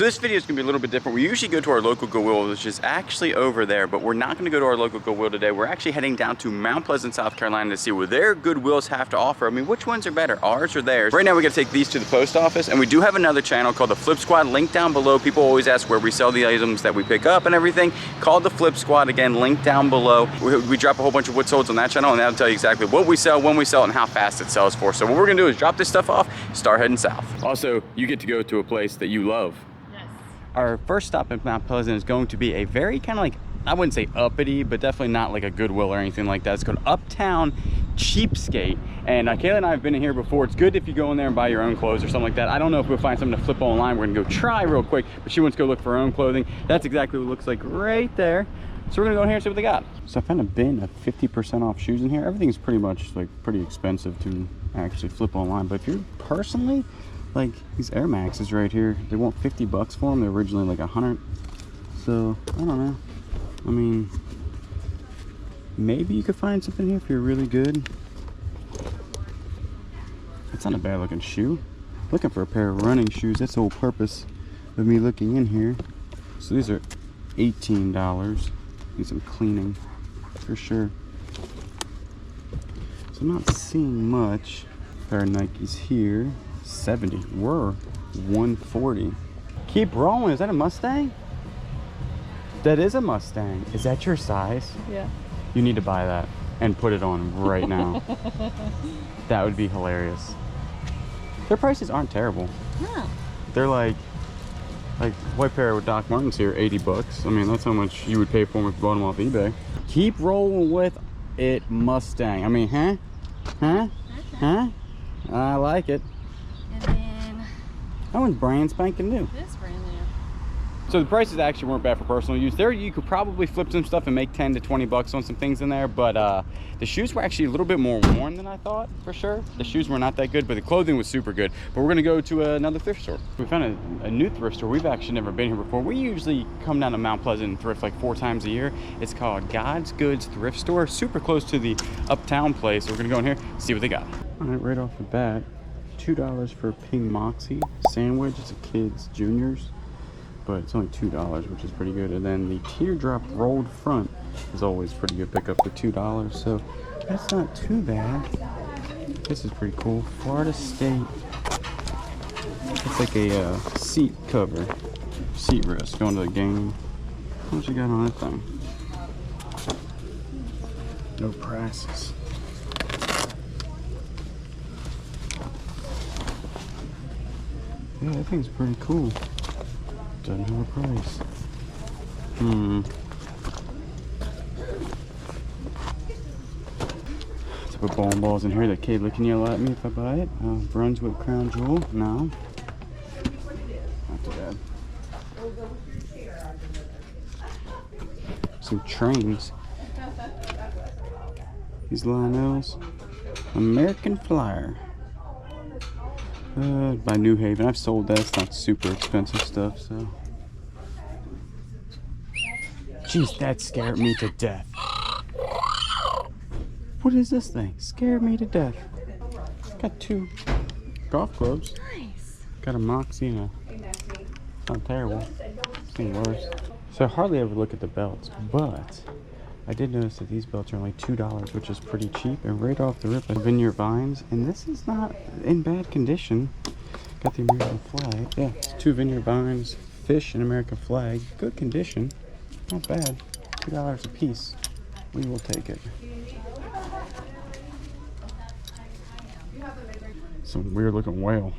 So this video is going to be a little bit different. We usually go to our local Goodwill, which is actually over there, but we're not going to go to our local Goodwill today. We're actually heading down to Mount Pleasant, South Carolina to see what their Goodwills have to offer. I mean, which ones are better, ours or theirs? Right now we got to take these to the post office, and we do have another channel called the Flip Squad, link down below. People always ask where we sell the items that we pick up and everything. Called the Flip Squad, again, link down below. We drop a whole bunch of wood solds on that channel, and that'll tell you exactly what we sell, when we sell it, and how fast it sells for. So what we're going to do is drop this stuff off, start heading south. Also, you get to go to a place that you love. Our first stop in Mount Pleasant is going to be a very kind of like, I wouldn't say uppity, but definitely not like a Goodwill or anything like that. It's called Uptown Cheapskate. And Kayla and I have been in here before. It's good if you go in there and buy your own clothes or something like that. I don't know if we'll find something to flip online. We're gonna go try real quick, but she wants to go look for her own clothing. That's exactly what it looks like right there. So we're gonna go in here and see what they got. So I found a bin of 50% off shoes in here. Everything's pretty much like pretty expensive to actually flip online. But if you're personally, like these Air Maxes right here, they want 50 bucks for them. They're originally like 100. So I don't know. I mean, maybe you could find something here if you're really good. That's not a bad looking shoe. Looking for a pair of running shoes. That's the whole purpose of me looking in here. So these are $18. Need some cleaning for sure. So I'm not seeing much. Pair of Nikes here. 70. We're 140. Keep rolling. Is that a Mustang? That is a Mustang. Is that your size? Yeah. You need to buy that and put it on right now. That would be hilarious. Their prices aren't terrible. No. They're like white pair with Doc Martens here, 80 bucks. I mean, that's how much you would pay for them if you bought them off eBay. Keep rolling with it, Mustang. I mean, huh? Huh? Huh? I like it. And then That one's brand spanking new. this brand new. So the prices actually weren't bad for personal use. There you could probably flip some stuff and make 10 to 20 bucks on some things in there, but the shoes were actually a little bit more worn than I thought, for sure. The shoes were not that good, but the clothing was super good. But we're gonna go to another thrift store. We found a new thrift store. We've actually never been here before. We usually come down to Mount Pleasant and thrift like 4 times a year. It's called God's Goods Thrift Store, super close to the Uptown place. So we're gonna go in here, see what they got. All right, right off the bat, $2 for a Pink Moxie sandwich. It's a kid's juniors, but it's only $2, which is pretty good. And then the teardrop rolled front is always pretty good pickup for $2, so that's not too bad. This is pretty cool. Florida State. It's like a seat cover, seat rest going to the game. What you got on that thing? No prices. Yeah, that thing's pretty cool. Doesn't have a price. Let's put bowling balls in here that Kayla can yell at me if I buy it. Brunswick Crown Jewel. No. Not too bad. Some trains. These Lionels. American Flyer. By New Haven. I've sold that. It's not super expensive stuff, so. Jeez, that scared me to death. What is this thing? Scared me to death. Got 2 golf clubs. Nice. Got a Moxie and a. Not terrible. Seen worse. So I hardly ever look at the belts, but I did notice that these belts are only $2, which is pretty cheap. And right off the rip, Vineyard Vines, and this is not in bad condition. Got the American flag. Yeah, it's 2 Vineyard Vines, fish and American flag. Good condition. Not bad. $2 a piece. We will take it. Some weird looking whale.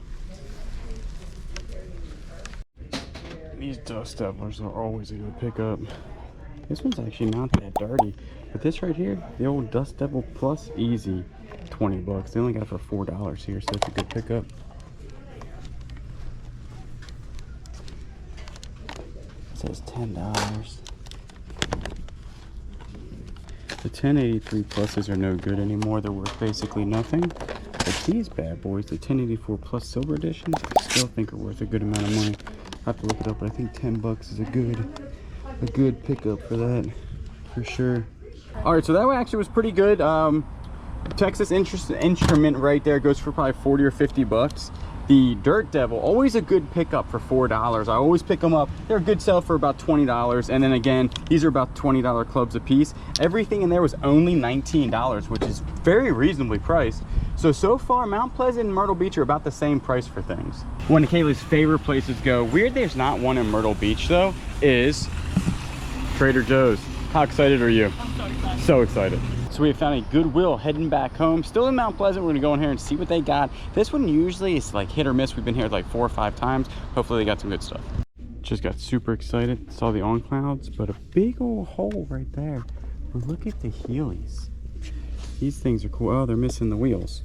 These dust devils are always a good pickup. This one's actually not that dirty, but this right here, the old Dust Devil Plus, easy 20 bucks. They only got it for $4 here, so that's a good pickup. It says $10. The 1083 Pluses are no good anymore. They're worth basically nothing. But these bad boys, the 1084 Plus Silver Editions, I still think are worth a good amount of money. I have to look it up, but I think 10 bucks is a good pickup for that, for sure. All right, so that one actually was pretty good. Texas Instrument right there goes for probably 40 or 50 bucks. The Dirt Devil, always a good pickup for $4. I always pick them up. They're a good sell for about $20. And then again, these are about $20 clubs a piece. Everything in there was only $19, which is very reasonably priced. So far, Mount Pleasant and Myrtle Beach are about the same price for things. One of Kayla's favorite places to go, weird there's not one in Myrtle Beach though, is Trader Joe's. How excited are you? I'm so excited. So excited. So we have found a Goodwill heading back home. Still in Mount Pleasant. We're gonna go in here and see what they got. This one usually is like hit or miss. We've been here like 4 or 5 times. Hopefully they got some good stuff. Just got super excited. Saw the on clouds, but a big old hole right there. But look at the Heelys. These things are cool. Oh, they're missing the wheels.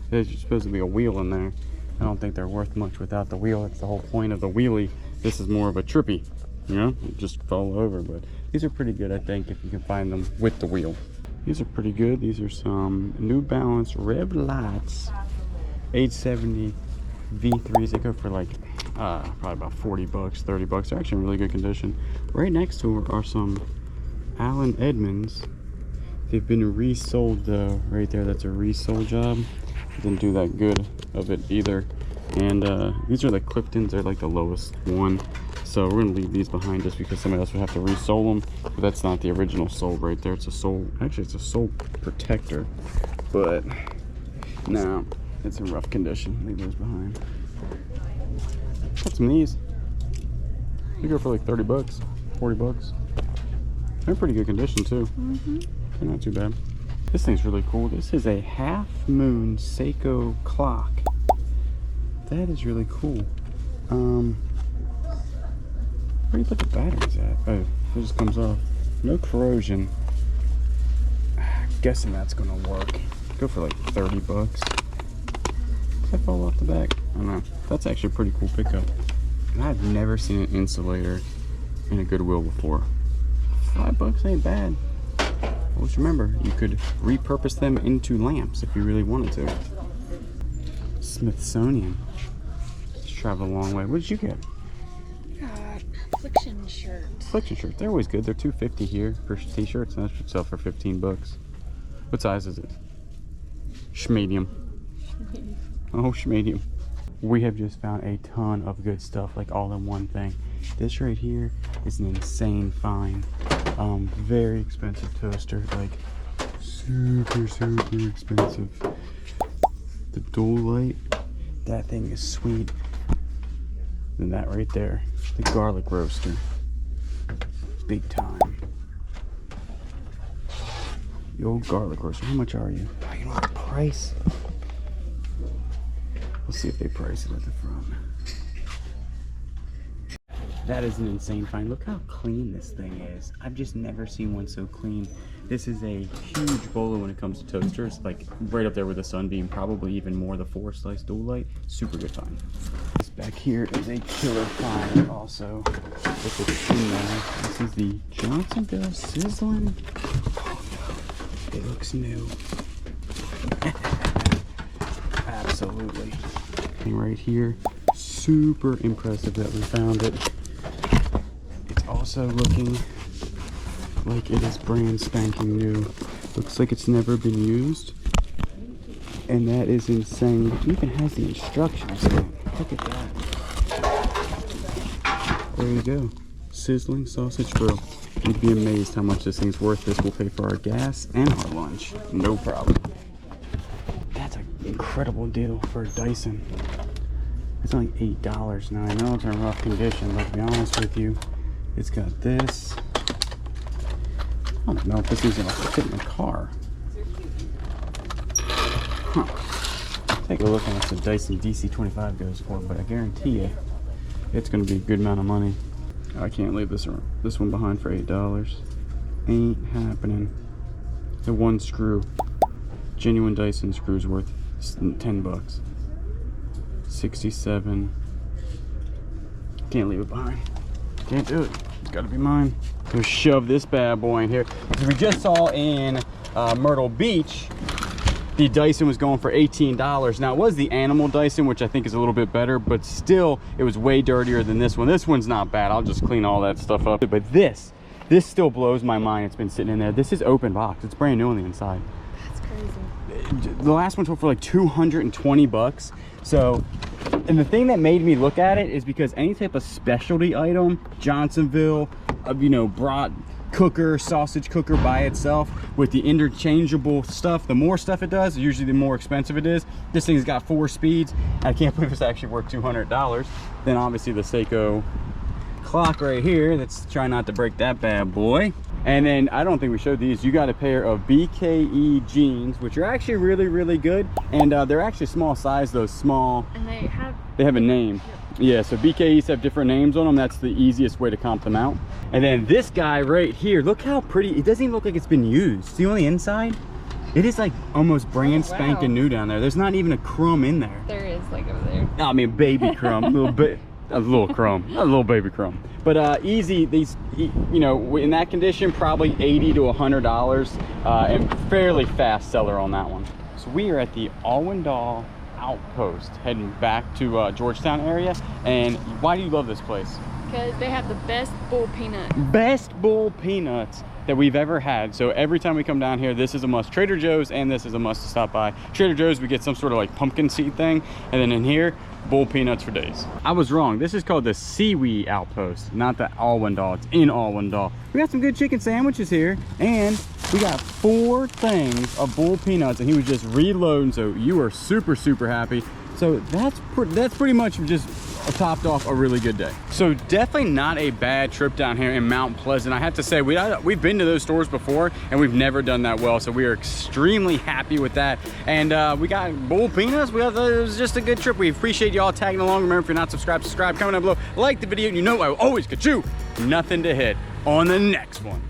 There's supposed to be a wheel in there. I don't think they're worth much without the wheel. That's the whole point of the wheelie. This is more of a trippy, you know, you just fall over. But these are pretty good, I think, if you can find them with the wheel. These are pretty good. These are some New Balance Rev Lights 870 V3s. They go for like probably about 40 bucks, 30 bucks. They're actually in really good condition. Right next to her are some Allen Edmonds. They've been resold though. Right there, that's a resold job. Didn't do that good of it either. And these are the Cliftons. They're like the lowest one. So we're gonna leave these behind just because somebody else would have to resole them. But that's not the original sole right there. It's a sole, actually it's a sole protector. But no, it's in rough condition. Leave those behind. Got some of these. They go for like 30 bucks, 40 bucks. They're in pretty good condition too. They're not too bad. This thing's really cool. This is a Half Moon Seiko clock. That is really cool. Where do you put the batteries at? Oh, it just comes off. No corrosion. Guessing that's gonna work. Go for like 30 bucks. Does that fall off the back? I don't know. That's actually a pretty cool pickup. And I've never seen an insulator in a Goodwill before. 5 bucks ain't bad. Always remember, you could repurpose them into lamps if you really wanted to. Smithsonian. Just travel a long way. What did you get? Affliction shirt. Affliction shirts. They're always good. They're $2.50 here for t-shirts, and that should sell for 15 bucks. What size is it? Schmedium. Oh, schmedium. We have just found a ton of good stuff, like all in one thing. This right here is an insane find. Very expensive toaster, like super expensive. The dual light, that thing is sweet. Then that right there, the garlic roaster, big time. The old garlic roaster. How much are you? Oh, you know the price. We'll see if they price it at the front. That is an insane find. Look how clean this thing is. I've just never seen one so clean. This is a huge bowler when it comes to toasters, like right up there with the Sunbeam, probably even more the 4-slice dual light. Super good find. This back here is a killer find also. With it in there. This is the Johnsonville Sizzling. Oh no, it looks new. Absolutely. And right here, super impressive that we found it. Also looking like it is brand spanking new. Looks like it's never been used. And that is insane. It even has the instructions. Look at that. There you go. Sizzling sausage grill. You'd be amazed how much this thing's worth. This will pay for our gas and our lunch. No problem. That's an incredible deal for a Dyson. It's only $8 now. I know it's in rough condition, but to be honest with you, it's got this. I don't know if this is gonna fit in the car. Huh. Take a look at what the Dyson DC-25 goes for, but I guarantee you, it's gonna be a good amount of money. I can't leave this one behind for $8. Ain't happening. The one screw, genuine Dyson screws worth 10 bucks. 67. Can't leave it behind. Can't do it. It's gotta be mine. Go shove this bad boy in here. As we just saw in Myrtle Beach, the Dyson was going for $18. Now it was the animal Dyson, which I think is a little bit better, but still it was way dirtier than this one. This one's not bad. I'll just clean all that stuff up. But this still blows my mind. It's been sitting in there. This is open box. It's brand new on the inside. That's crazy. The last one sold for like 220 bucks. So, and the thing that made me look at it is because any type of specialty item, Johnsonville, you know, brat cooker, sausage cooker by itself with the interchangeable stuff, the more stuff it does, usually the more expensive it is. This thing's got 4 speeds. I can't believe it's actually worth $200. Then obviously the Seiko clock right here, that's trying not to break that bad boy. And then I don't think we showed these. You got a pair of BKE jeans, which are actually really good, and they're actually small size, those small, and they have a name. Yeah, so BKEs have different names on them. That's the easiest way to comp them out. And then this guy right here, look how pretty. It doesn't even look like it's been used. See on the inside? It is like almost brand spanking new down there. There's not even a crumb in there. There is, like over there. I mean, baby crumb, a little bit. A little crumb, a little baby crumb. But easy, these, you know, in that condition, probably $80 to $100, and fairly fast seller on that one. So we are at the Allendale Outpost, heading back to Georgetown area. And why do you love this place? Because they have the best bull peanuts. Best bull peanuts that we've ever had. So every time we come down here, this is a must. Trader Joe's, and this is a must to stop by. Trader Joe's, we get some sort of like pumpkin seed thing, and then in here, bull peanuts for days. I was wrong. This is called the Seawee Outpost, not the Allendale. It's in Allendale. We got some good chicken sandwiches here, and we got 4 things of bull peanuts, and he was just reloading, so you are super happy. So that's pretty much just topped off a really good day. So definitely not a bad trip down here in Mount Pleasant. I have to say, we've been to those stores before and we've never done that well, so we are extremely happy with that. And we got bull peanuts. It was just a good trip. We appreciate y'all tagging along. Remember, if you're not subscribed, subscribe, comment down below, like the video, and you know I will always get you nothing to hit on the next one.